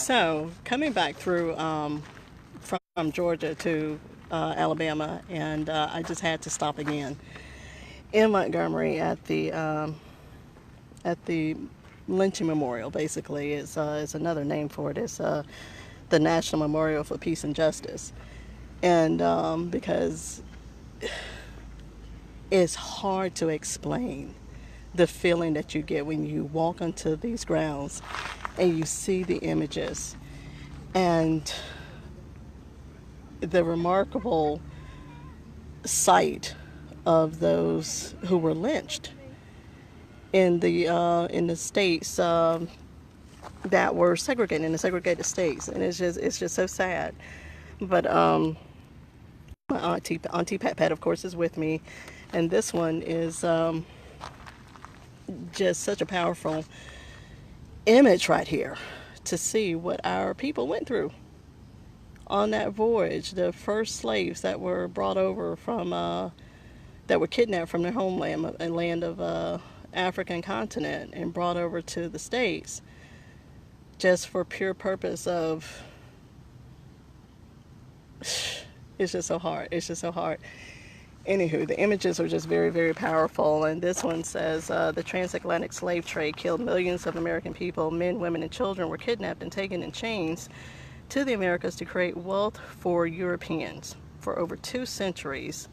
So, coming back through from Georgia to Alabama, and I just had to stop again in Montgomery at the Lynching Memorial. Basically, it's another name for it. It's the National Memorial for Peace and Justice, and because it's hard to explain the feeling that you get when you walk onto these grounds and you see the images and the remarkable sight of those who were lynched in the states that were segregated, in the segregated states, and it's just so sad. But my auntie Pat of course is with me, and this one is just such a powerful image right here to see what our people went through on that voyage. The first slaves that were brought over from that were kidnapped from their homeland and land of African continent and brought over to the States just for pure purpose of it's just so hard. It's just so hard. Anywho, the images are just very, very powerful. And this one says the transatlantic slave trade killed millions of American people. Men, women, and children were kidnapped and taken in chains to the Americas to create wealth for Europeans. For over 2 centuries,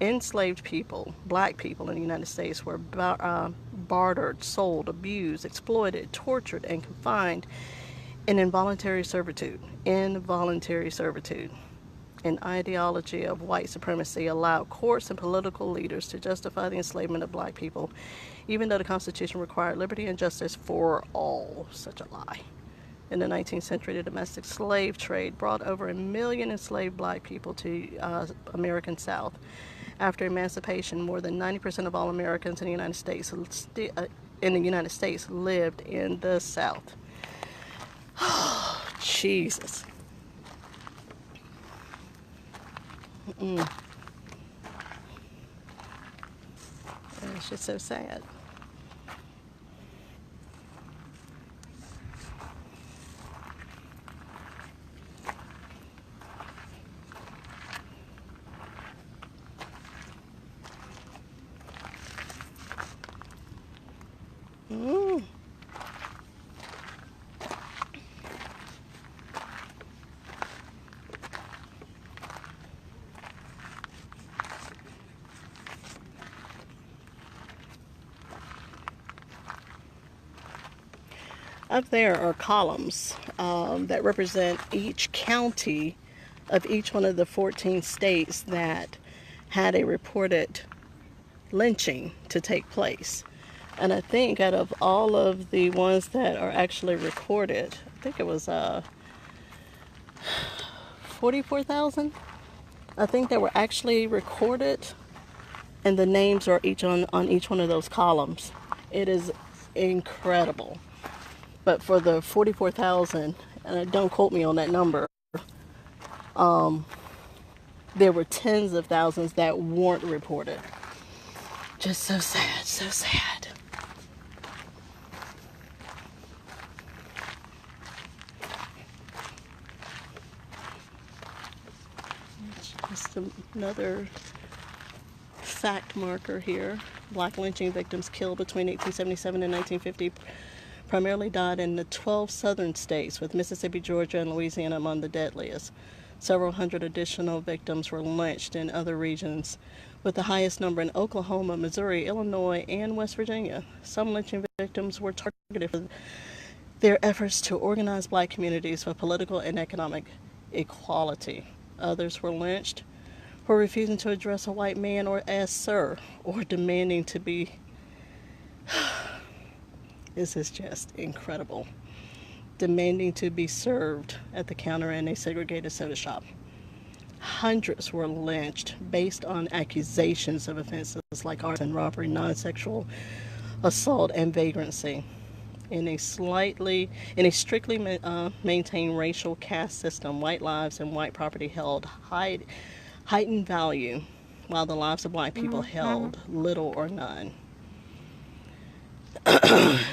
enslaved people, black people in the United States, were bartered, sold, abused, exploited, tortured, and confined in involuntary servitude. Involuntary servitude. An ideology of white supremacy allowed courts and political leaders to justify the enslavement of black people, even though the Constitution required liberty and justice for all. Such a lie. In the 19th century, the domestic slave trade brought over 1 million enslaved black people to American South. After emancipation, more than 90% of all Americans in the United States lived in the South. Oh, Jesus. It's just so sad. Mm. Up there are columns that represent each county of each one of the 14 states that had a reported lynching to take place. And I think out of all of the ones that are actually recorded, I think it was 44,000. I think that were actually recorded, and the names are each on each one of those columns. It is incredible. But for the 44,000, and don't quote me on that number, there were tens of thousands that weren't reported. Just so sad, so sad. Just another fact marker here. Black lynching victims killed between 1877 and 1950 primarily died in the 12 southern states, with Mississippi, Georgia, and Louisiana among the deadliest. Several hundred additional victims were lynched in other regions, with the highest number in Oklahoma, Missouri, Illinois, and West Virginia. Some lynching victims were targeted for their efforts to organize black communities for political and economic equality. Others were lynched for refusing to address a white man or as sir, or demanding to be... This is just incredible. Demanding to be served at the counter in a segregated soda shop. Hundreds were lynched based on accusations of offenses like arson, robbery, non-sexual assault, and vagrancy. In a strictly maintained racial caste system, white lives and white property held heightened value, while the lives of black people held little or none.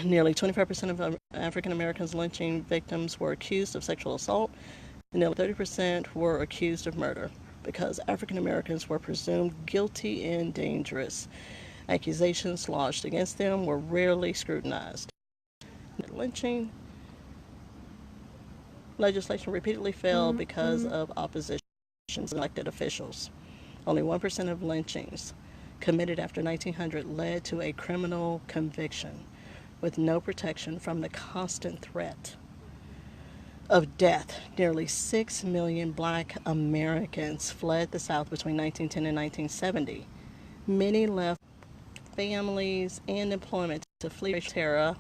Nearly 25% of African Americans lynching victims were accused of sexual assault, and nearly 30% were accused of murder because African Americans were presumed guilty and dangerous. Accusations lodged against them were rarely scrutinized. Lynching legislation repeatedly failed because of opposition to elected officials. Only 1% of lynchings committed after 1900 led to a criminal conviction, with no protection from the constant threat of death. Nearly 6 million black Americans fled the South between 1910 and 1970. Many left families and employment to flee terror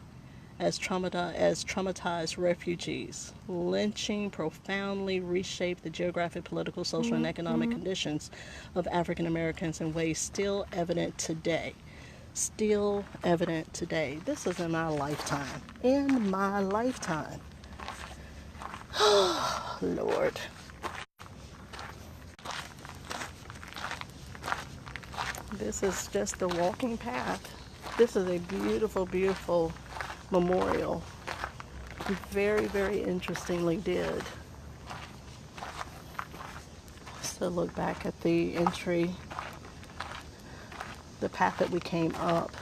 as traumatized refugees. Lynching profoundly reshaped the geographic, political, social, and economic conditions of African Americans in ways still evident today. Still evident today. This is in my lifetime. In my lifetime. Lord. This is just the walking path. This is a beautiful, beautiful memorial. Very, very interestingly did. So look back at the entry, the path that we came up,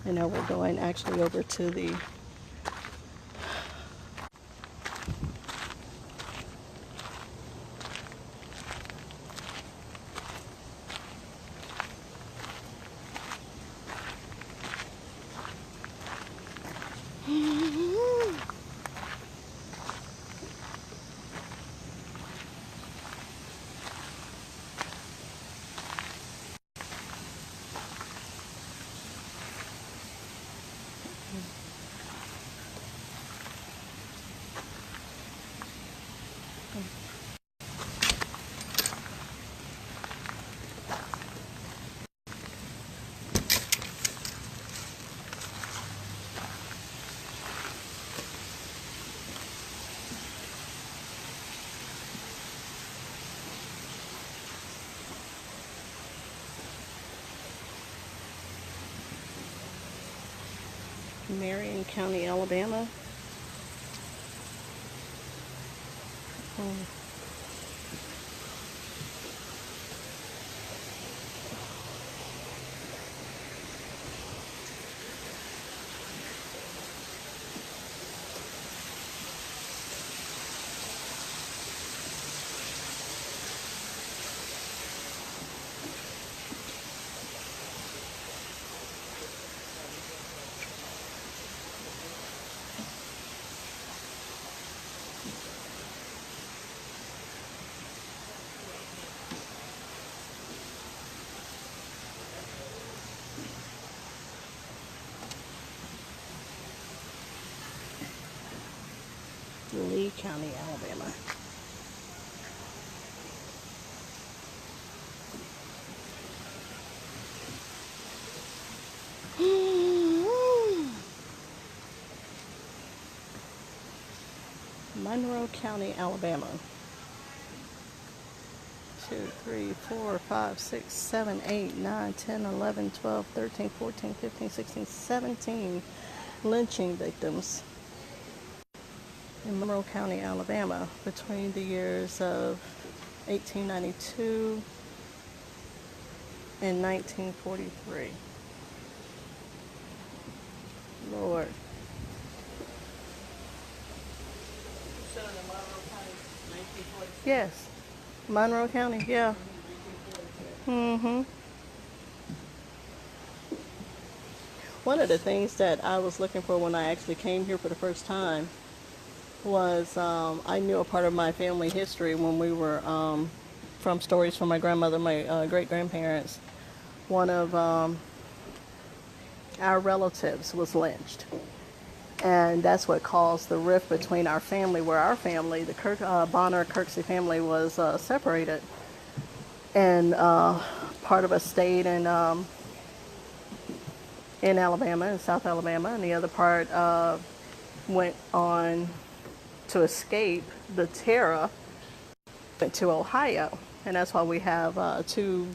and now we're going actually over to the Marion County, Alabama. Lee County, Alabama. Monroe County, Alabama. 2, 3, 4, 5, 6, 7, 8, 9, 10, 11, 12, 13, 14, 15, 16, 17 lynching victims in Monroe County, Alabama between the years of 1892 and 1943. Lord. Yes. Monroe County, yeah. One of the things that I was looking for when I actually came here for the first time was I knew a part of my family history when we were from stories from my grandmother, my great-grandparents. One of our relatives was lynched. And that's what caused the rift between our family, where our family, the Bonner Kirksey family, was separated. And part of us stayed in Alabama, in South Alabama, and the other part went on to escape the terror, went to Ohio. And that's why we have two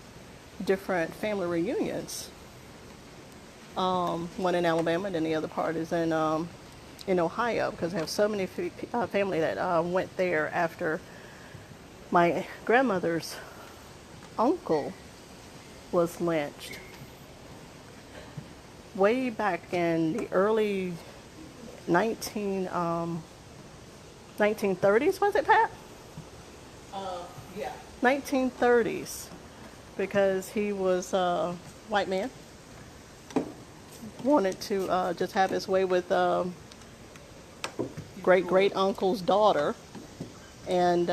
different family reunions. One in Alabama, and then the other part is in in Ohio, because I have so many family that went there after my grandmother's uncle was lynched way back in the early 1930s, was it, Pat? Yeah. 1930s, because he was a white man, wanted to just have his way with great uncle's daughter, and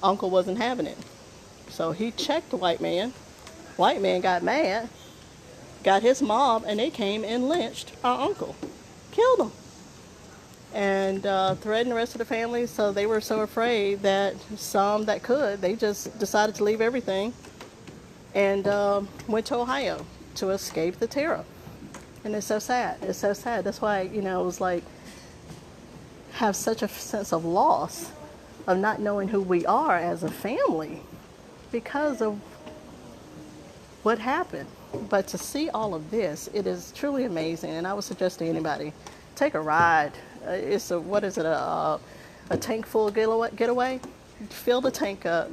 uncle wasn't having it. So he checked the white man. White man got mad, got his mob, and they came and lynched our uncle, killed him, and threatened the rest of the family. So they were so afraid that some that could, they just decided to leave everything and went to Ohio to escape the terror. And it's so sad. It's so sad. That's why, it was like, have such a sense of loss of not knowing who we are as a family because of what happened. But to see all of this, it is truly amazing. And I would suggest to anybody, take a ride. It's a tank full getaway? Fill the tank up,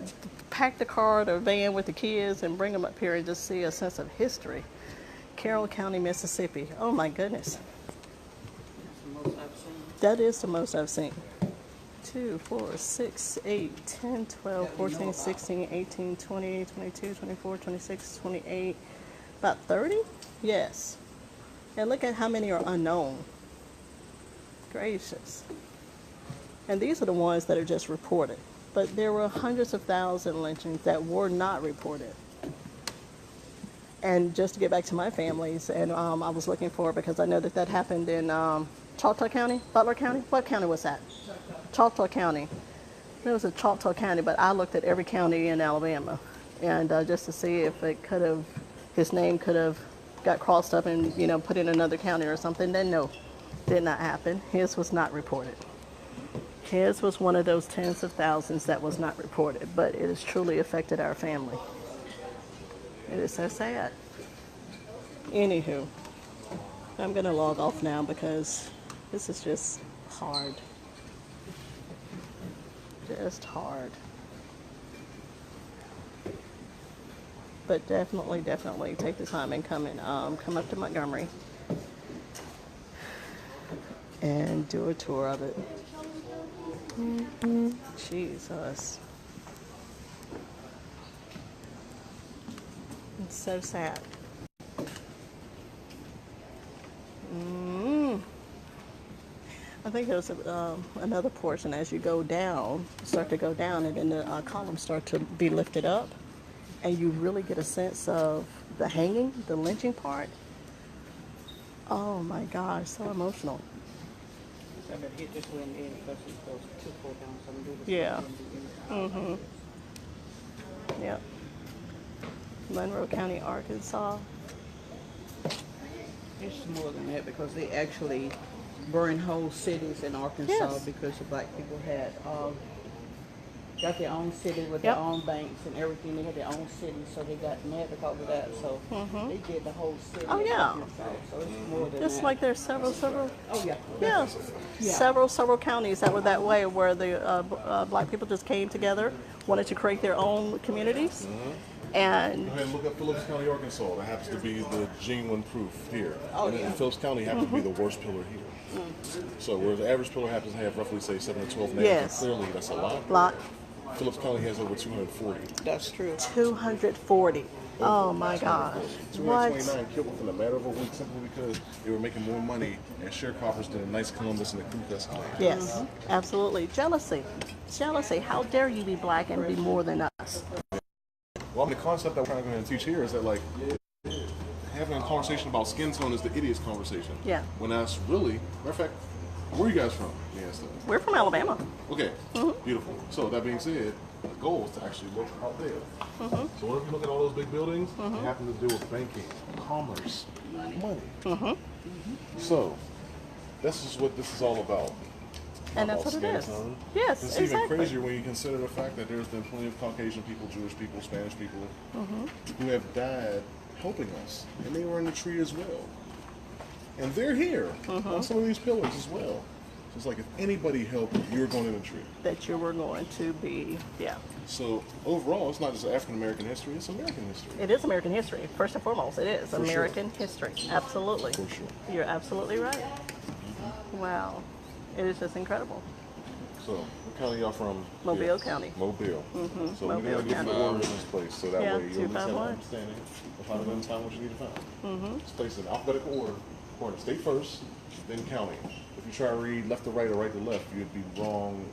pack the car or the van with the kids and bring them up here and just see a sense of history. Carroll County, Mississippi. Oh my goodness. That is the most I've seen. 2, 4, 6, 8, 10, 12, 14, 16, 18, 20, 22, 24, 26, 28, about 30? Yes. And look at how many are unknown. Gracious. And these are the ones that are just reported. But there were hundreds of thousands of lynchings that were not reported. And just to get back to my families, and I was looking for it because I know that happened in Choctaw County, Butler County. What county was that? Choctaw County. It was a Choctaw County, but I looked at every county in Alabama, and just to see if his name could have got crossed up and put in another county or something. Then no, did not happen. His was not reported. His was one of those tens of thousands that was not reported, but it has truly affected our family. It is so sad. Anywho, I'm going to log off now because this is just hard. Just hard. But definitely take the time and come up to Montgomery and do a tour of it. Jesus. It's so sad. I think there's another portion as you go down, start to go down, and then the columns start to be lifted up, and you really get a sense of the hanging, the lynching part. Oh my gosh, so emotional. I better hit this one in because it goes too far down, so I'm going to do this. Yeah. Yep. Monroe County, Arkansas. It's more than that because they actually burned whole cities in Arkansas. Yes. Because the black people had got their own city with Yep. their own banks and everything. They had their own city, so they got mad because of that. So they did the whole city. Oh, yeah. So it's more than Just that. like there's several, Oh yeah. yeah, Yeah. several counties that were that way, where the black people just came together, wanted to create their own communities, and Go ahead and look up Phillips County, Arkansas. That happens to be the genuine proof here. Oh, and yeah. Phillips County happens to be the worst pillar here. So where the average pillar happens to have roughly, say, 7 to 12 names, Yes. clearly that's a lot. lot Phillips County has over 240. That's true. 240. Oh my gosh! What? 229 killed within a matter of a week simply because they were making more money as sharecroppers than the Knights of Columbus and the Ku Klux Klan. Yes, absolutely. Jealousy. How dare you be black and be more than us? Well, the concept that we're trying to go ahead and teach here is that, like, having a conversation about skin tone is the idiot's conversation. Yeah. When that's really, matter of fact, where are you guys from? Yes. We're from Alabama. Okay, beautiful. So that being said, the goal is to actually look out there. So whenever you look at all those big buildings, they happen to do with banking, commerce, money. So this is what this is all about. And that's About what it skin is. tone. Yes, It's even exactly. crazier when you consider the fact that there's been plenty of Caucasian people, Jewish people, Spanish people who have died helping us, and they were in the tree as well. And they're here on some of these pillars as well. So it's like if anybody helped, you're going in a tree. That you were going to be, yeah. So overall, it's not just African American history; it's American history. It is American history. First and foremost, it is For American history. Absolutely. For sure. You're absolutely right. Wow. It is just incredible. So, what county y'all from? Mobile here? County. Mobile. So Mobile we're gonna give County. you the orders in this place, so that Yeah, way you'll at least have an 251. understanding of how to then find what you need to find. This place is in alphabetical order, according to state first, then county. If you try to read left to right or right to left, you'd be wrong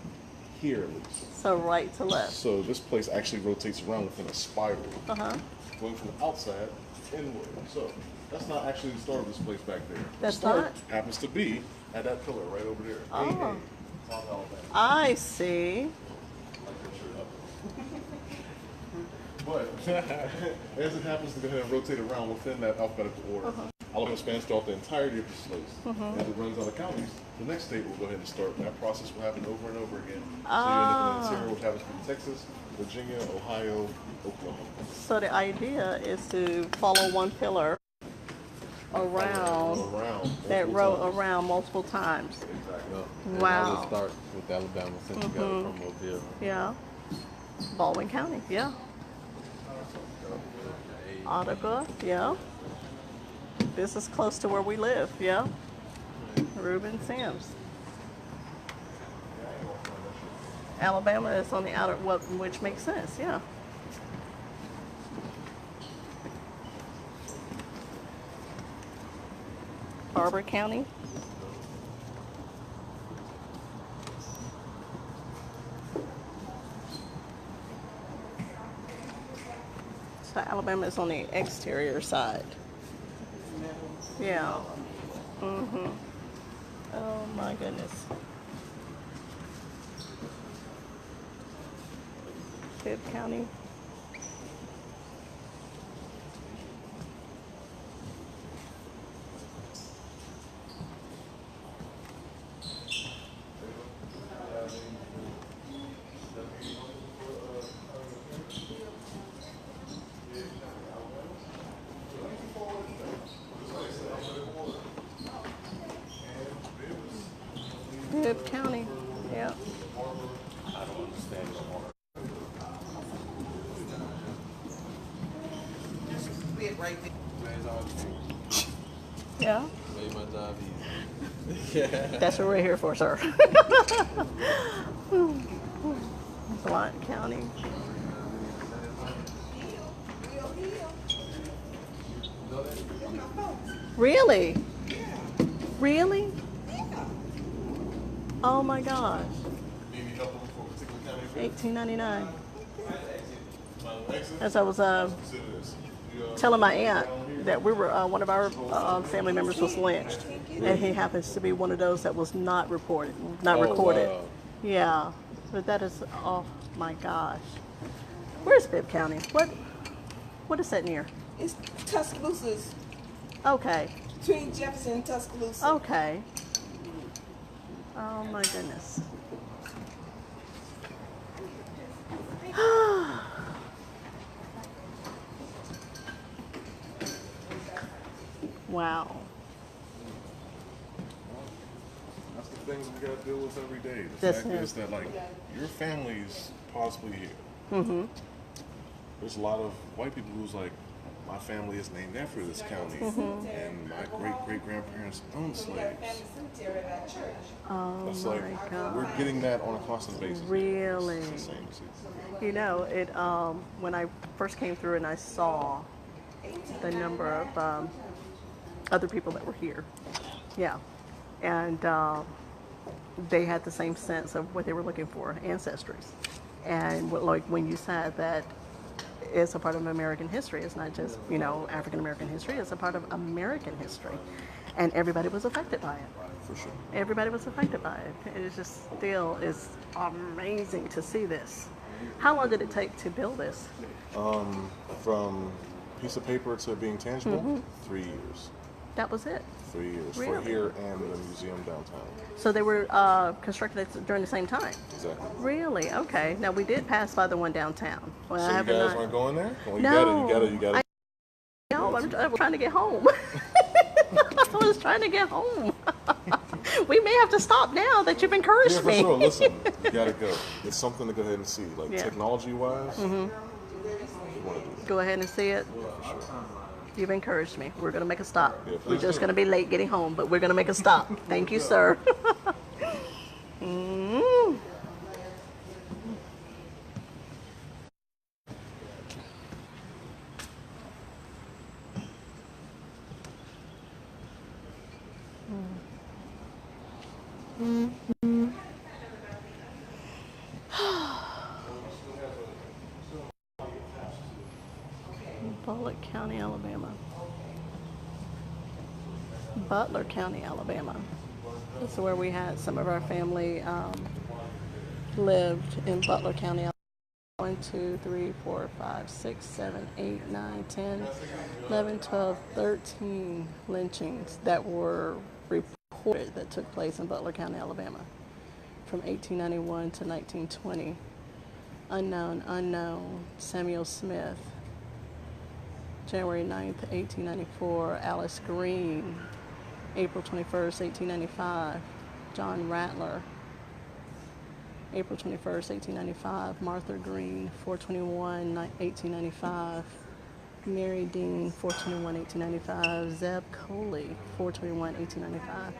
here at least. So right to left. So this place actually rotates around within a spiral, Uh-huh. going from the outside inward. So that's not actually the start of this place back there. That's the start not? happens to be at that pillar right over there. Oh. AA. South Alabama. I see. But as it happens to go ahead and rotate around within that alphabetical order, Alabama spans throughout the entirety of this place. As it runs out of counties, the next state will go ahead and start. That process will happen over and over again. So you end up in the interior, which happens to be Texas, Virginia, Ohio, Oklahoma. So the idea is to follow one pillar around that row around multiple times. Exactly. And Wow. I would start with Alabama since you got it from Mobile. Yeah. Baldwin County, yeah. Utica, yeah. This is close to where we live, yeah. Reuben Sims. Alabama is on the outer, which makes sense, yeah. Barber County. So Alabama is on the exterior side. Yeah. Oh my goodness. Bibb County. Bibb County. Yeah. I don't understand it. Yeah. Made my job easy. That's what we're here for, sir. Blount County. Really? Really? Oh my gosh. Need any help for a particular county? 1899. Exit? As I was Consider this. You, telling my aunt that we were one of our family members was lynched, and he happens to be one of those that was not recorded. Wow. Yeah, but that is, oh my gosh. Where's Bibb County? What is that near? It's Tuscaloosa's, Okay, between Jefferson and Tuscaloosa. okay. Oh my goodness. Wow. That's the things we gotta deal with every day. The That's fact it. is that like your family's possibly here. There's a lot of white people who's like, my family is named after this county, and my great grandparents owned slaves. Oh That's my like God. we're getting that on a constant basis. Really? It's the same. You know, it when I first came through and I saw the number of other people that were here, yeah, and they had the same sense of what they were looking for, ancestries, and like when you said that it's a part of American history, it's not just African American history, it's a part of American history, and everybody was affected by it. For sure. Everybody was affected by it. It is just still is amazing to see this. How long did it take to build this? From piece of paper to being tangible, 3 years. That was it. 3 years for Really? here and the museum downtown. So they were constructed during the same time. Exactly. Really? Okay. Now we did pass by the one downtown. Well, So I you haven't guys not. aren't going there? Well, you No. gotta. No, I'm trying to get home. I was trying to get home. We may have to stop now that you've encouraged Yeah, for me. sure. Listen, you gotta go. It's something to go ahead and see. Like Yeah. technology-wise, you want to do Go ahead and see it. You've encouraged me. We're going to make a stop. Yeah, We're please just do. going to be late getting home, but we're going to make a stop. Thank you, sir. Mm. Bullock County, Alabama. Butler County, Alabama. This is where we had some of our family lived in Butler County, Alabama. 1, 2, 3, 4, 5, 6, 7, 8, 9, 10, 11, 12, 13 lynchings that were reported that took place in Butler County, Alabama from 1891 to 1920. Unknown, Samuel Smith. January 9th, 1894, Alice Green. April 21st, 1895, John Rattler. April 21st, 1895, Martha Green, 421, 1895. Mary Dean, 421, 1895. Zeb Coley, 421, 1895.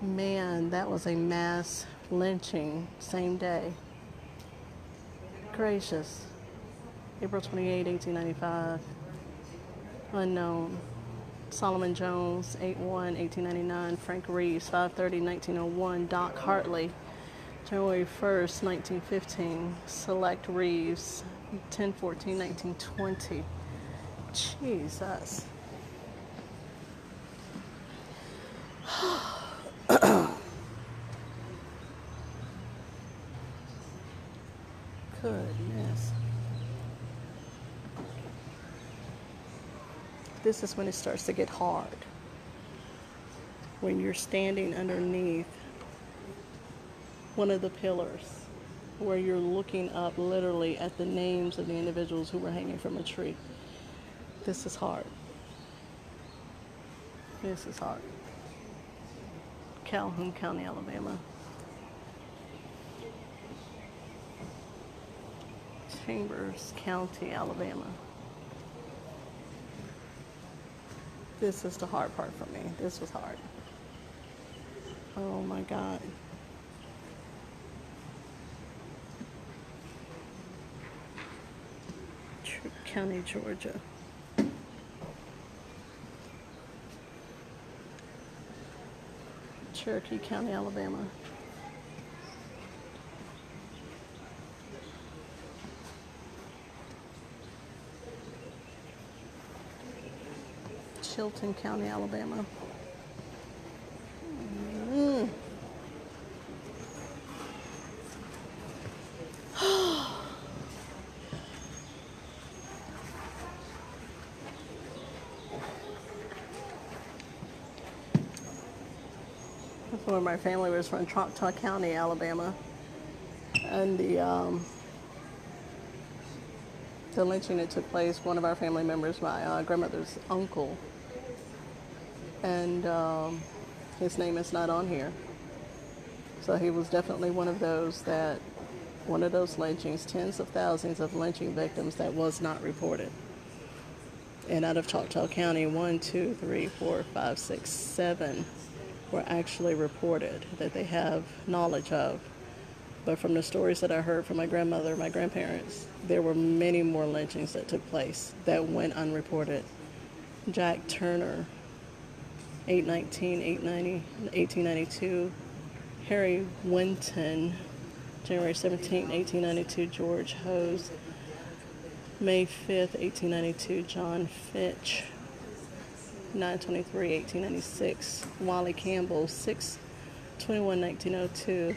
Man, that was a mass lynching, same day. Gracious. April 28, 1895. Unknown. Solomon Jones, 8/1, 1899. Frank Reeves, 5/30, 1901. Doc Hartley, January 1st, 1915. Select Reeves, 10/14, 1920. Jesus. Goodness. This is when it starts to get hard. When you're standing underneath one of the pillars, where you're looking up literally at the names of the individuals who were hanging from a tree. This is hard. This is hard. Calhoun County, Alabama. Chambers County, Alabama. This is the hard part for me. This was hard. Oh my God. Troup County, Georgia. Cherokee County, Alabama. Chilton County, Alabama. That's where my family was from, Choctaw County, Alabama. And the lynching that took place, one of our family members, my grandmother's uncle, and his name is not on here. So he was definitely one of those lynchings, tens of thousands of lynching victims that was not reported. And out of Choctaw County, 1, 2, 3, 4, 5, 6, 7 were actually reported that they have knowledge of. But from the stories that I heard from my grandmother, my grandparents, there were many more lynchings that took place that went unreported. Jack Turner, 8/19, 8/90, 1892. Harry Winton, January 17, 1892. George Hose, May 5th, 1892. John Fitch, 9/23, 1896. Wally Campbell, 6/21, 1902.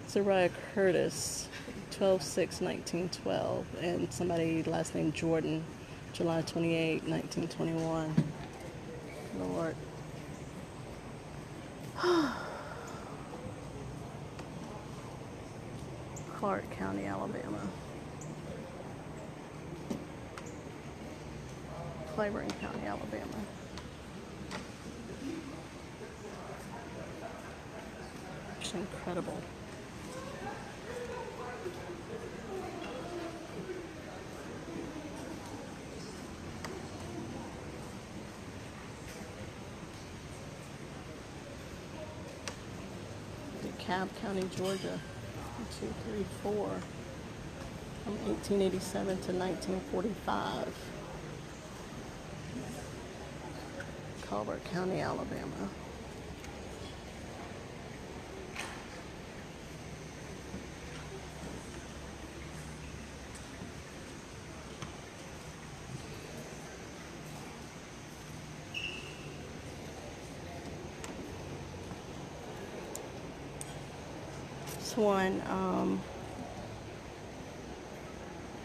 Zariah Curtis, 12/6, 1912. And somebody last name Jordan, July 28, 1921. Lord. Clark County, Alabama. Claiborne County, Alabama. Just incredible. DeKalb County, Georgia. 2, 3, 4. From 1887 to 1945. Colbert County, Alabama. This one,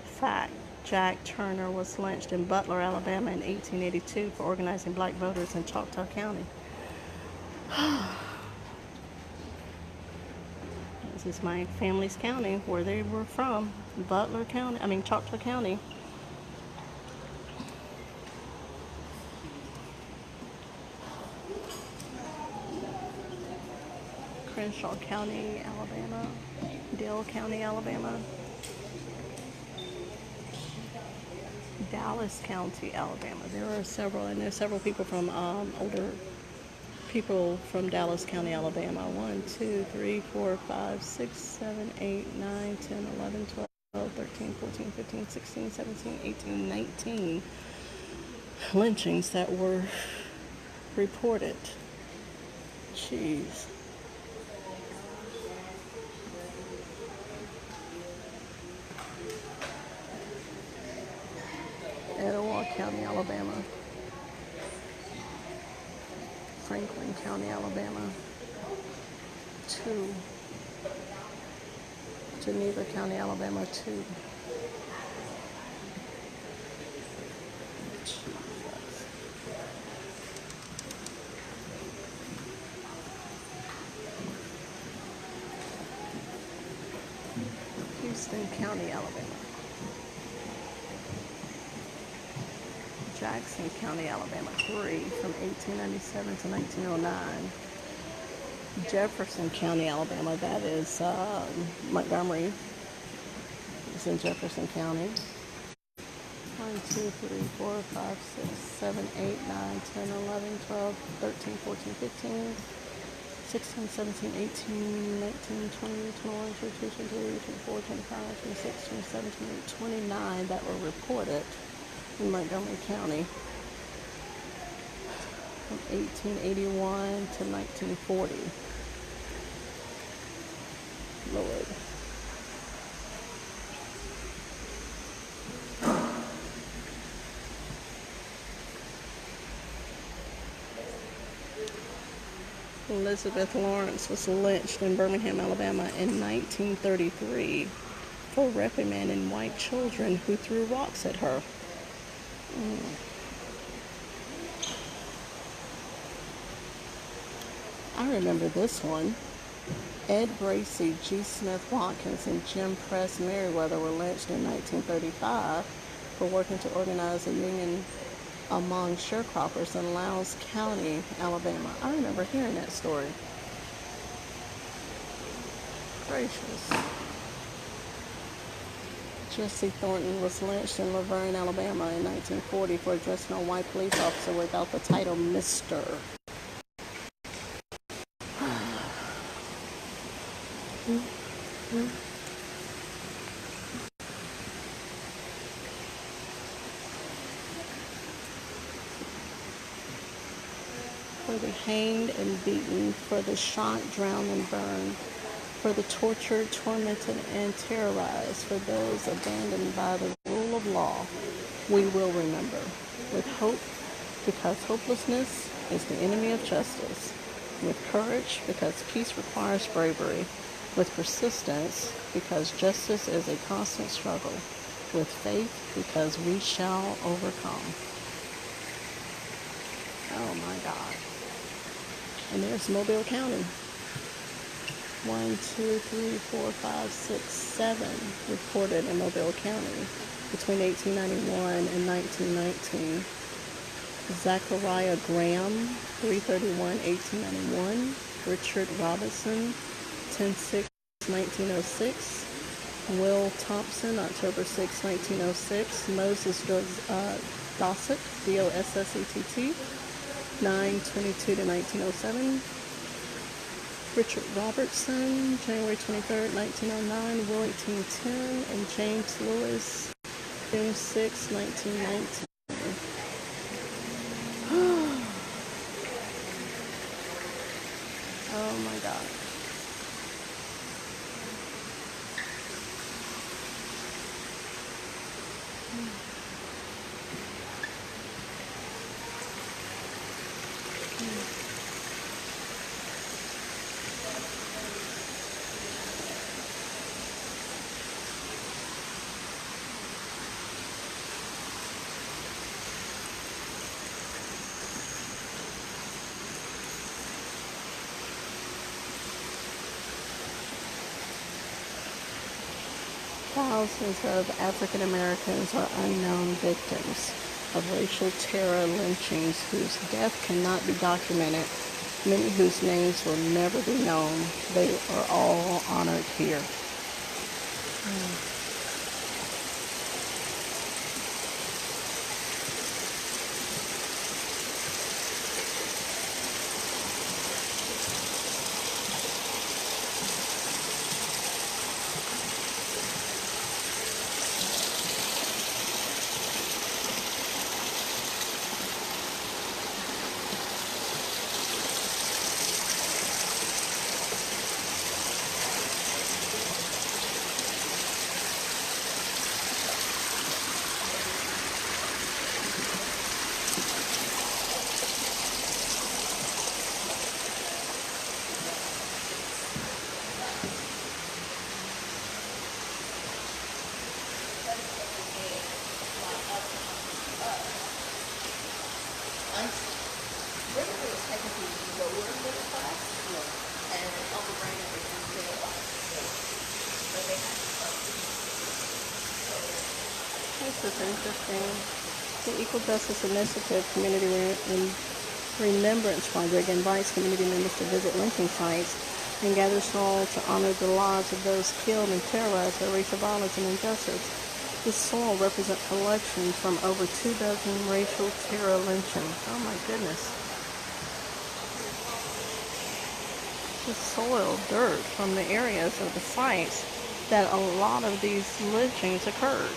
fact, Jack Turner was lynched in Butler, Alabama in 1882 for organizing black voters in Choctaw County. This is my family's county, where they were from, Choctaw County. Crenshaw County, Alabama. Dale County, Alabama. Dallas County, Alabama. There are several, and there's several people from older people from Dallas County, Alabama. 1, 2, 3, 4, 5, 6, 7, 8, 9, 10, 11, 12, 13, 14, 15, 16, 17, 18, 19 lynchings that were reported. Jeez. Etowah County, Alabama. Franklin County, Alabama. 2. Geneva County, Alabama. 2. Houston County, Alabama. Jackson County, Alabama. 3 from 1897 to 1909. Jefferson County, Alabama. That is Montgomery. It's in Jefferson County. 1, 2, 3, 4, 5, 6, 7, 8, 9, 10, 11, 12, 13, 14, 15, 16, 17, 18, 19, 20, 21, 22, 23, 24, 25, 26, 27, 28, 29 that were reported in Montgomery County from 1881 to 1940. Lord. Elizabeth Lawrence was lynched in Birmingham, Alabama in 1933 for reprimanding white children who threw rocks at her. I remember this one. Ed Bracy, G. Smith Watkins, and Jim Press Merriweather were lynched in 1935 for working to organize a union among sharecroppers in Lowndes County, Alabama. I remember hearing that story. Gracious. Jesse Thornton was lynched in Laverne, Alabama in 1940 for addressing a white police officer without the title Mr. For the hanged and beaten, for the shot, drowned, and burned, for the tortured, tormented, and terrorized, for those abandoned by the rule of law, we will remember. With hope, because hopelessness is the enemy of justice. With courage, because peace requires bravery. With persistence, because justice is a constant struggle. With faith, because we shall overcome. Oh my God. And there's Mobile County. 1, 2, 3, 4, 5, 6, 7 reported in Mobile County between 1891 and 1919. Zachariah Graham, 331, 1891. Richard Robinson, 10/6, 1906. Will Thompson, October 6, 1906. Moses Dossett, Dossett, 9/22 to 1907. Richard Robertson, January 23rd, 1909, Will 1810, and James Lewis, June 6, 1919. Oh my God. Thousands of African Americans are unknown victims of racial terror lynchings whose death cannot be documented, many whose names will never be known. They are all honored here. This is interesting. The Equal Justice Initiative Community Remembrance Project invites community members to visit lynching sites and gather soil to honor the lives of those killed and terrorized by racial violence and injustice. This soil represents collections from over 24 racial terror lynchings. Oh my goodness. The soil, dirt from the areas of the sites that a lot of these lynchings occurred.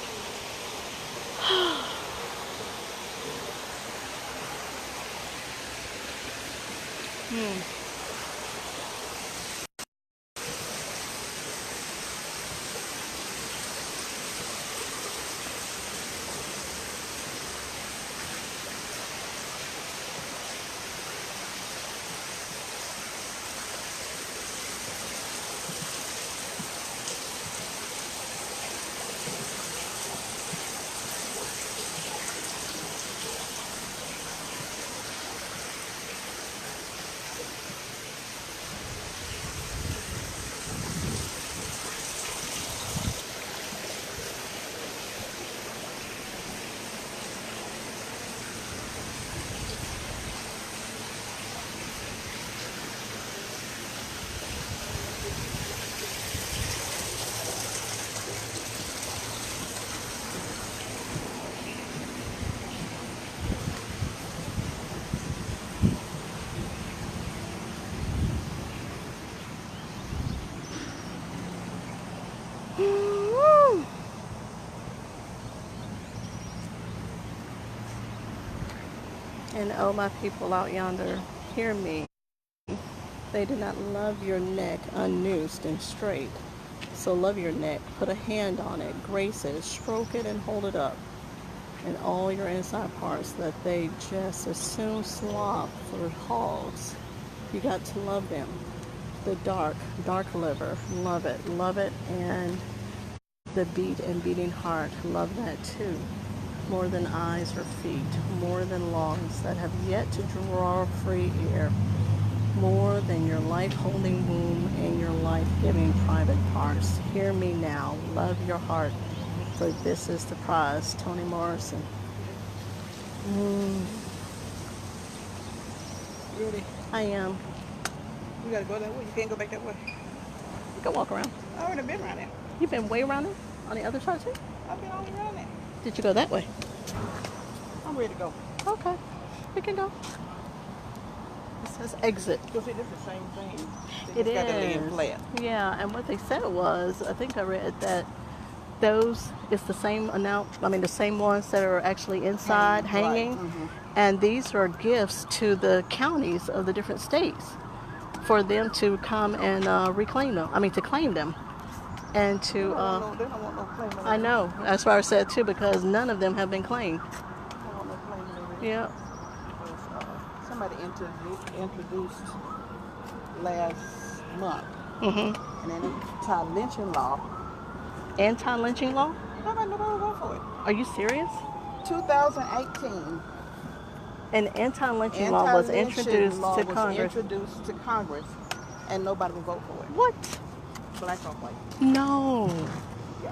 And oh, my people out yonder, hear me. They do not love your neck unnoosed and straight. So love your neck, put a hand on it, grace it, stroke it, and hold it up. And all your inside parts that they just as soon slop for hogs. You got to love them. The dark liver, love it, and the beat and beating heart, love that too. More than eyes or feet, more than lungs that have yet to draw free air, more than your life-holding womb and your life-giving private parts. Hear me now, love your heart, for this is the prize. Toni Morrison. Really? I am. You gotta go that way. You can't go back that way. You can walk around. I already been around there. You've been way around it on the other side too? I've been all around there. Did you go that way? I'm ready to go. Okay. We can go. It says exit. Because see, this is the same thing. It Got the land is. flat. Yeah, and what they said was, I think I read that those is the same the same ones that are actually inside hanging. Right. And these are gifts to the counties of the different states for them to come and reclaim them. To claim them. And to, They don't want no claim on I know, that's what I said too, because none of them have been claimed. They don't want no claim on it. Yeah. Because, somebody introduced last month Mm-hmm. an anti-lynching law. Anti-lynching law? Nobody will vote for it. Are you serious? 2018. An anti-lynching law was introduced to Congress. Introduced to Congress, and nobody will vote for it. What? Black or white. No. Yeah.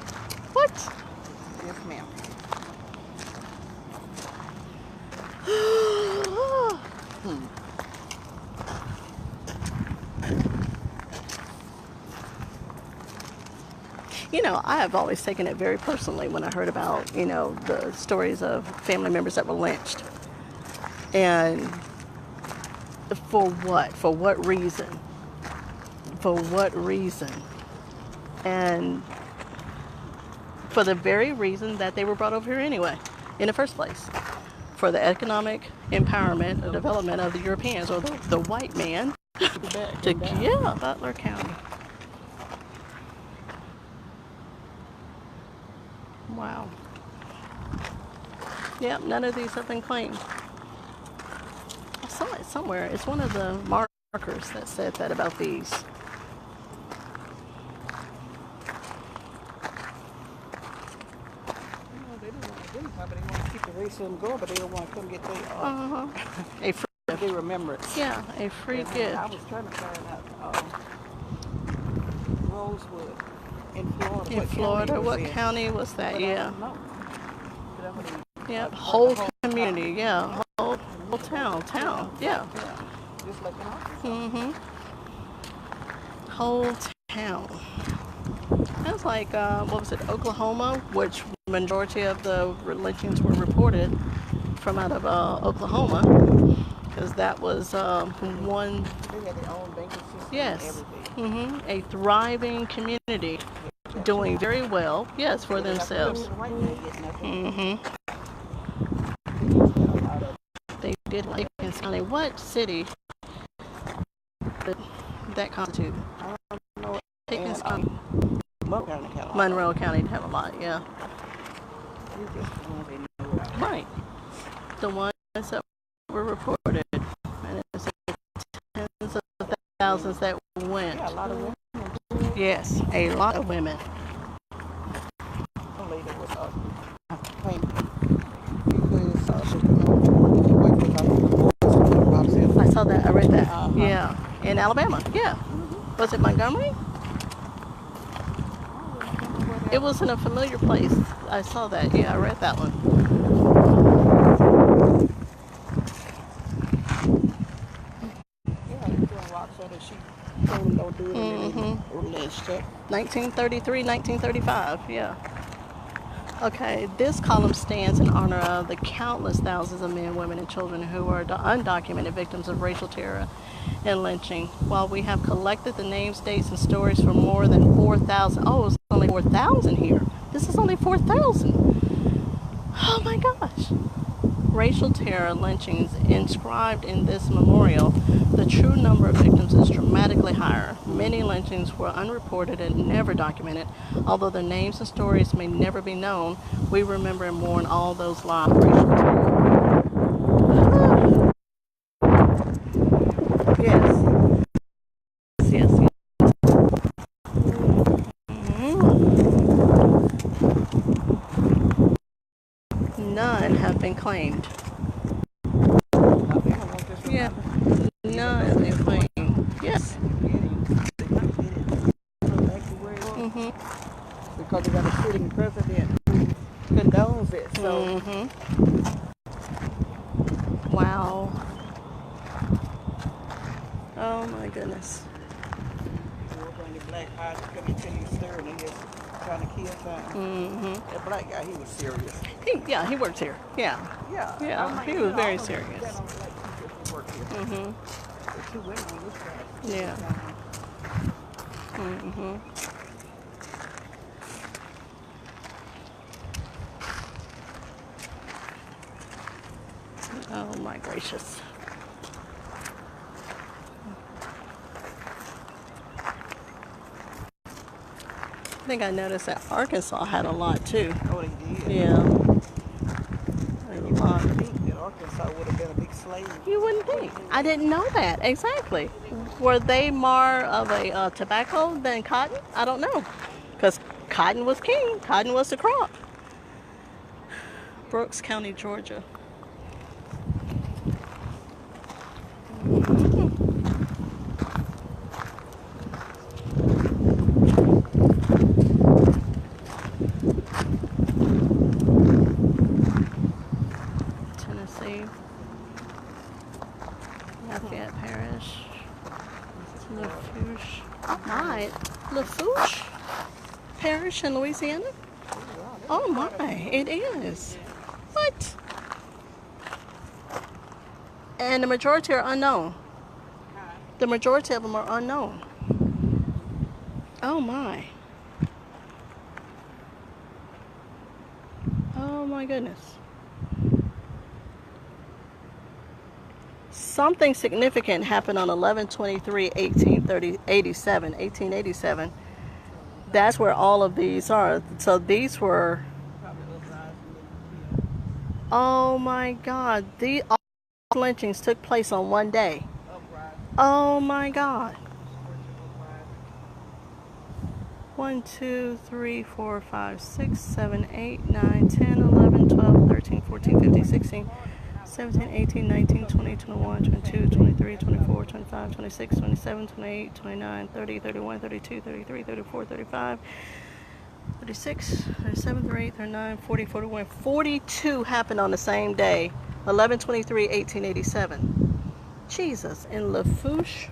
What? Yes, ma'am. I have always taken it very personally when I heard about, the stories of family members that were lynched. And for what? For what reason? For what reason? And for the very reason that they were brought over here anyway, in the first place. For the economic empowerment and development of the Europeans, or the white man. Butler County. Wow. Yep, none of these have been claimed. I saw it somewhere. It's one of the markers that said that about these. They want to keep the racism going, but they don't want to come get their A free gift. their remembrance. Yeah, a free And gift. I was trying to find out Rosewood in Florida. In Florida, what in. county was that? But Yeah. I don't know. But I'm gonna- Yep, whole community. Yeah, whole town. Yeah. Just like in Arkansas. Mm-hmm. Whole town. That's like, what was it, Oklahoma, which majority of the lynchings were reported from out of Oklahoma, because that was one, They had their own banking system yes, and everything. a thriving community, doing very well, yes, for themselves. The white man get nothing. Mm-hmm. They did like in County. What city did that constitute? I don't know. Pickens And, County. Montgomery County. Monroe County did have a lot, yeah. You just want to know about. Right. The ones that were reported, and it's like tens of thousands that went. Yeah, a lot of women. Yes, a lot of women. A lady was claiming because she couldn't wait for the boys. I saw that. I read that. Uh-huh. Yeah, in Alabama. Yeah. Was it Montgomery? It was in a familiar place. I saw that. Yeah, I read that one. Yeah, they threw rocks so that she told them don't do it, and then they lynched her. 1933, 1935. Yeah. Okay, this column stands in honor of the countless thousands of men, women, and children who are undocumented victims of racial terror and lynching. While we have collected the names, dates, and stories for more than 4,000, it's only 4,000 here. This is only 4,000. Oh my gosh. Racial terror lynchings inscribed in this memorial, the true number of victims is dramatically higher. Many lynchings were unreported and never documented. Although their names and stories may never be known, we remember and mourn all those lives. Racial terror. Yes. Yes. None have been claimed. Yeah, none have been claimed. Yes. Because they got a sitting president who condones it. So Wow. Oh my goodness. we're going to black guy come into his stir and just trying to kill something. That black guy, he was serious. He works here. Yeah. Yeah. Yeah, I mean, he was you know, very all of them serious. that don't black people who work here. The two women on this side. Yeah. Oh my gracious. I think I noticed that Arkansas had a lot too. Oh, they did. Yeah. A lot. I think that Arkansas would have been a big slave. You wouldn't think. I didn't know that. Exactly. Were they more of a tobacco than cotton? I don't know. Because cotton was king. Cotton was the crop. Brooks County, Georgia. Tennessee. Lafayette Parish. Lafourche. Oh my. Lafourche Parish in Louisiana? Oh my, it is. What? And the majority are unknown. The majority of them are unknown. Oh my. Oh my goodness. Something significant happened on 11/23/1887. That's where all of these are. So these were. Oh my God! All lynchings took place on one day. Oh my God! 1, 2, 3, 4, 5, 6, 7, 8, 9, 10, 11, 12, 13, 14, 15, 16, 17, 18, 19, 20, 21, 22, 23, 24, 25, 26, 27, 28, 29, 30, 31, 32, 33, 34, 35, 36, 37, 38, 39, 40, 41. 42 happened on the same day, 11/23/1887. Jesus, in Lafourche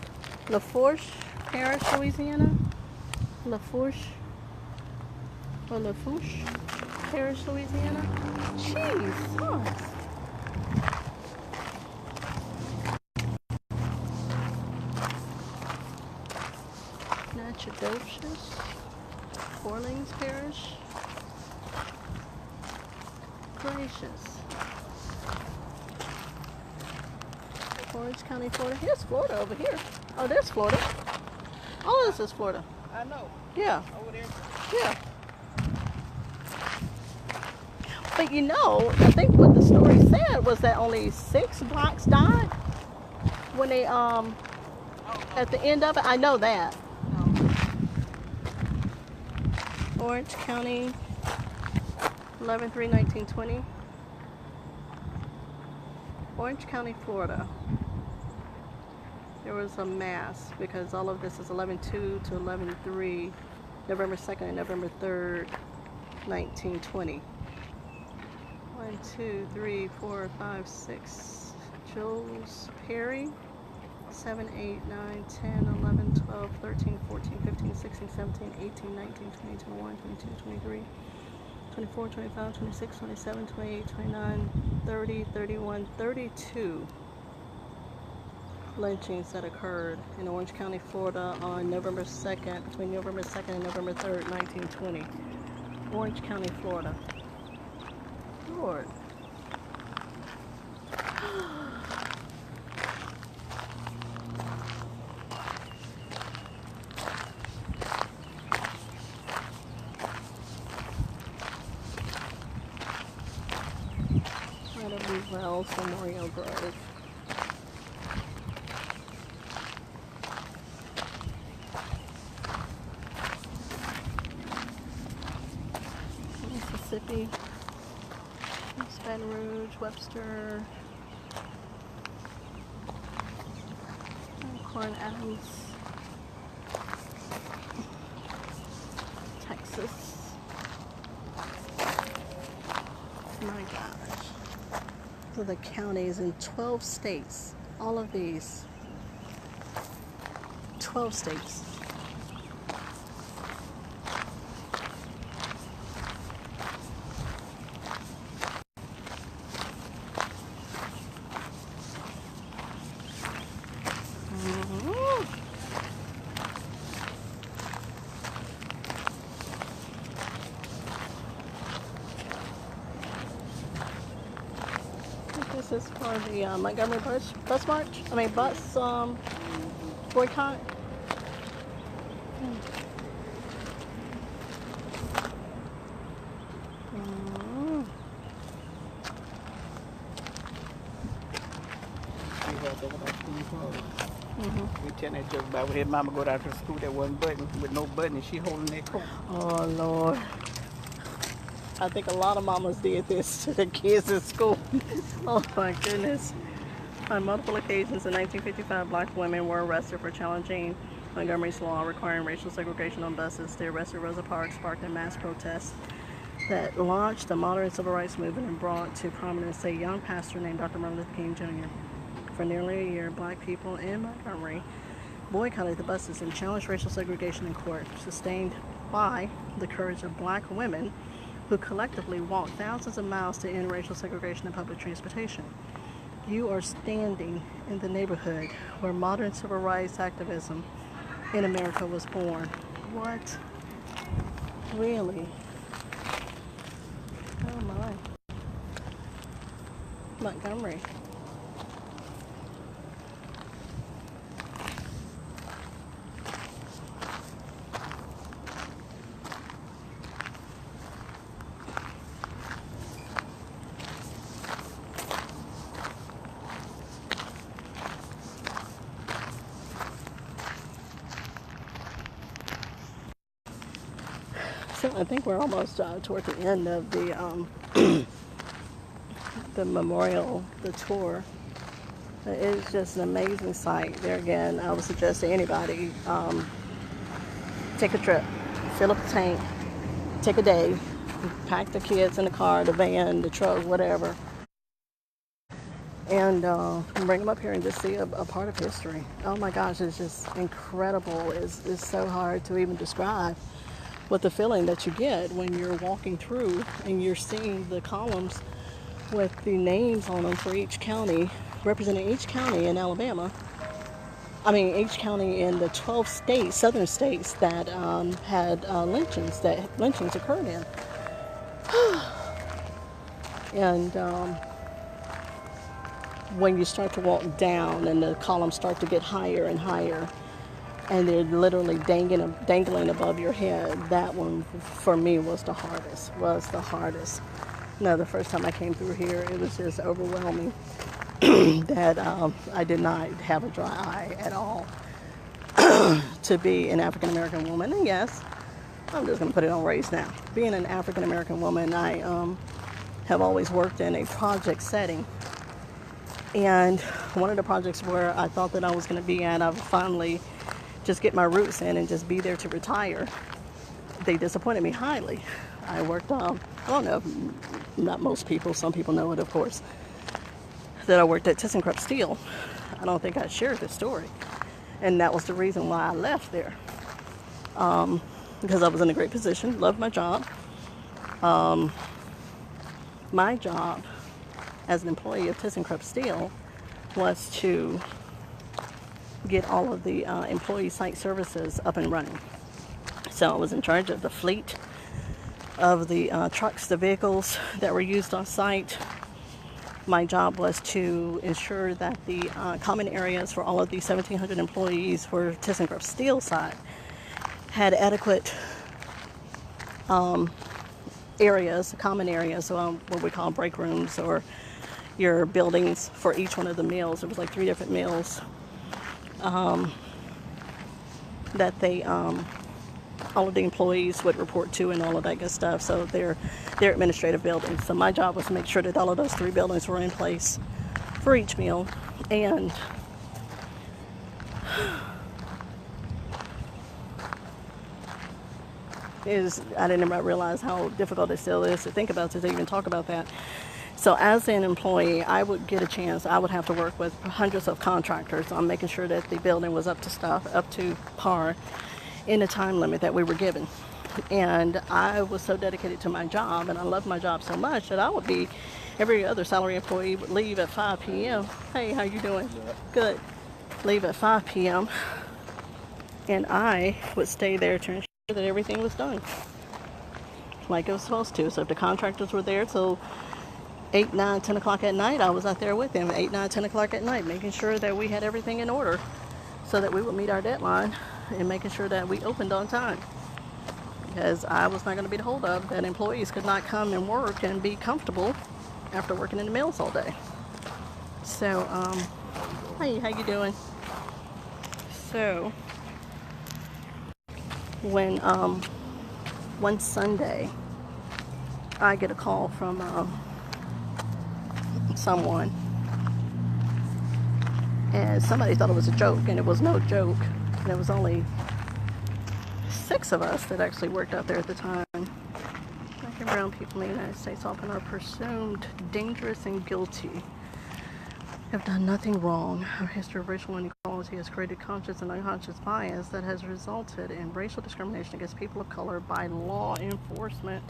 Parish, Louisiana? Lafourche Parish, Louisiana? Jesus. Natchitoches, Orleans Parish. Gracious. Orange County, Florida. Here's Florida over here. Oh, there's Florida. All of this is Florida. I know. Yeah. Over there. Yeah. But you know, I think what the story said was that only 6 blacks died when they at the end of it. I know that. Orange County, 11/3/1920. Orange County, Florida. There was a mass because all of this is 11/2 to 11/3, November 2nd and November 3rd, 1920. 1, 2, 3, 4, 5, 6. Jules Perry. 7, 8, 9, 10, 11, 12, 13, 14, 15, 16, 17, 18, 19, 20, 21, 22, 23, 24, 25, 26, 27, 28, 29, 30, 31, 32 lynchings that occurred in Orange County, Florida on November 2nd, between November 2nd and November 3rd, 1920. Orange County, Florida. Lord. Wells Memorial Grove. Mississippi, East Baton Rouge, Webster, Corn Adams, Texas. My gosh. So the counties in 12 states, all of these, 12 states. Is this for the Montgomery bus march? I mean, bus boycott? We had that about school clothes. We telling that joke about when his mama go down to the school that wasn't button with no button and she holding that coat. Oh, Lord. I think a lot of mamas did this to their kids in school. Oh, my goodness. On multiple occasions in 1955, black women were arrested for challenging Montgomery's law requiring racial segregation on buses. The arrest at Rosa Parks sparked a mass protest that launched the modern civil rights movement and brought to prominence a young pastor named Dr. Martin Luther King Jr. For nearly a year, black people in Montgomery boycotted the buses and challenged racial segregation in court, sustained by the courage of black women who collectively walked thousands of miles to end racial segregation in public transportation. You are standing in the neighborhood where modern civil rights activism in America was born. What? Really? Oh my. Montgomery. So I think we're almost toward the end of the the memorial, the tour. It's just an amazing sight. There again, I would suggest to anybody, take a trip, fill up a tank, take a day, pack the kids in the car, the van, the truck, whatever, and bring them up here and just see a part of history. Oh my gosh, it's just incredible. It's so hard to even describe what the feeling that you get when you're walking through and you're seeing the columns with the names on them for each county, representing each county in Alabama. I mean, each county in the 12 states, southern states that had lynchings occurred in. And when you start to walk down and the columns start to get higher and higher, and they're literally dangling above your head, that one for me was the hardest. No, the first time I came through here, it was just overwhelming that I did not have a dry eye at all to be an African American woman. And yes, I'm just going to put it on race now. Being an African American woman, I have always worked in a project setting. And one of the projects where I thought that I was going to be at, I would finally just get my roots in and just be there to retire. They disappointed me highly. I worked, I don't know, not most people, some people know it, of course, that I worked at ThyssenKrupp Steel. I don't think I shared this story. And that was the reason why I left there. Because I was in a great position, loved my job. My job as an employee of ThyssenKrupp Steel was to get all of the employee site services up and running. So I was in charge of the fleet of the trucks, the vehicles that were used on site. My job was to ensure that the common areas for all of the 1,700 employees for ThyssenKrupp Steel side had adequate areas, common areas, what we call break rooms, or your buildings for each one of the mills. It was like 3 different mills that they all of the employees would report to and all of that good stuff. So they're administrative buildings. So my job was to make sure that all of those 3 buildings were in place for each mill. And I didn't realize how difficult it still is to think about, to even talk about that. So as an employee, I would get a chance. I would have to work with hundreds of contractors on making sure that the building was up to par in the time limit that we were given. And I was so dedicated to my job, and I loved my job so much that I would be, every other salary employee would leave at 5 p.m. Hey, how you doing? Good. Leave at 5 p.m. And I would stay there to ensure that everything was done like it was supposed to. So if the contractors were there till 8, 9, 10 o'clock at night, I was out there with him, 8, 9, 10 o'clock at night, making sure that we had everything in order so that we would meet our deadline and making sure that we opened on time. Because I was not going to be the holdup that employees could not come and work and be comfortable after working in the mills all day. So, hey, how you doing? So, when one Sunday, I get a call from someone, and somebody thought it was a joke, and it was no joke. There was only 6 of us that actually worked out there at the time. Black and brown people in the United States often are presumed dangerous and guilty, have done nothing wrong. Our history of racial inequality has created conscious and unconscious bias that has resulted in racial discrimination against people of color by law enforcement.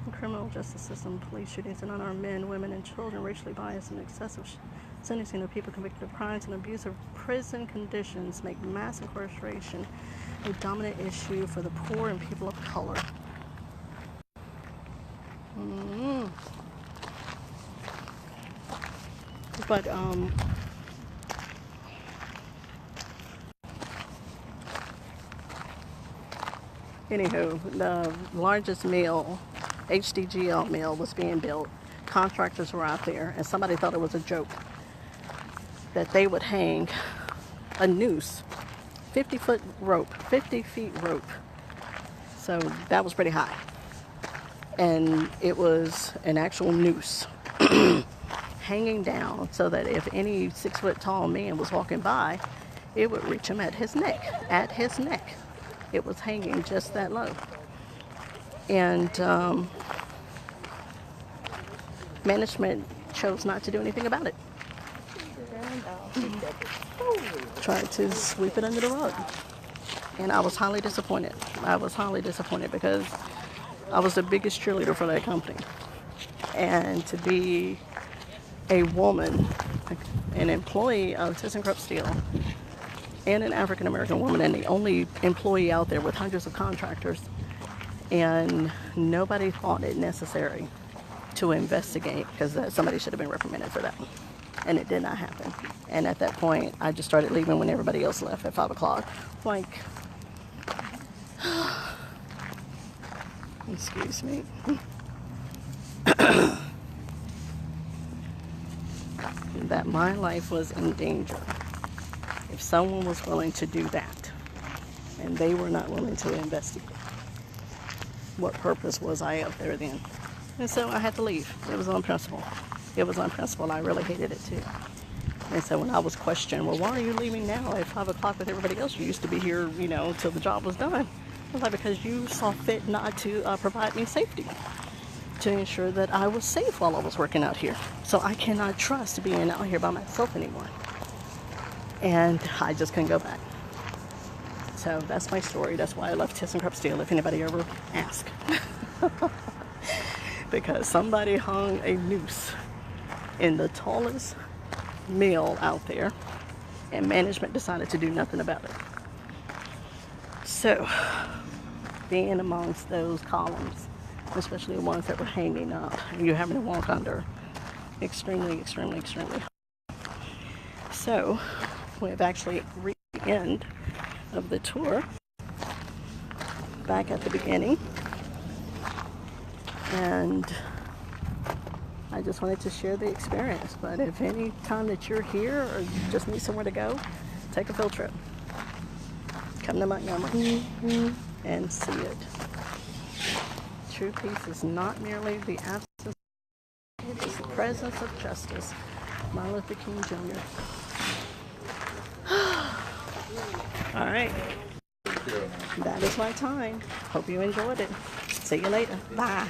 The criminal justice system, police shootings, and unarmed men, women, and children, racially biased and excessive sentencing of people convicted of crimes and abusive prison conditions make mass incarceration a dominant issue for the poor and people of color. But anywho, the largest mill, HDGL mill, was being built. Contractors were out there, and somebody thought it was a joke that they would hang a noose, 50-foot rope, 50 feet rope. So that was pretty high. And it was an actual noose hanging down so that if any 6-foot-tall man was walking by, it would reach him at his neck. At his neck. It was hanging just that low. And management chose not to do anything about it. Tried to sweep it under the rug. And I was highly disappointed. I was highly disappointed because I was the biggest cheerleader for that company. And to be a woman, an employee of ThyssenKrupp Steel, and an African American woman, and the only employee out there with hundreds of contractors, and nobody thought it necessary to investigate, because somebody should have been reprimanded for that. And it did not happen. And at that point, I just started leaving when everybody else left at 5 o'clock. Like, excuse me. That my life was in danger if someone was willing to do that, and they were not willing to investigate. What purpose was I out there then? And so I had to leave. It was on principle. It was on principle. I really hated it too. And so when I was questioned, well, why are you leaving now at 5 o'clock with everybody else? You used to be here, till the job was done. I was like, because you saw fit not to provide me safety, to ensure that I was safe while I was working out here. So I cannot trust being out here by myself anymore. And I just couldn't go back. So that's my story. That's why I left ThyssenKrupp Steel, if anybody ever asks. Because somebody hung a noose in the tallest mill out there, and management decided to do nothing about it. So, being amongst those columns, especially the ones that were hanging up, and you're having to walk under, extremely, extremely, extremely hard. So, we've actually reached the end of the tour, back at the beginning, and I just wanted to share the experience. But if any time that you're here or you just need somewhere to go, take a field trip. Come to Montgomery and see it. True peace is not merely the absence, it is the presence of justice. Martin Luther King Jr. All right. That is my time. Hope you enjoyed it. See you later. Bye.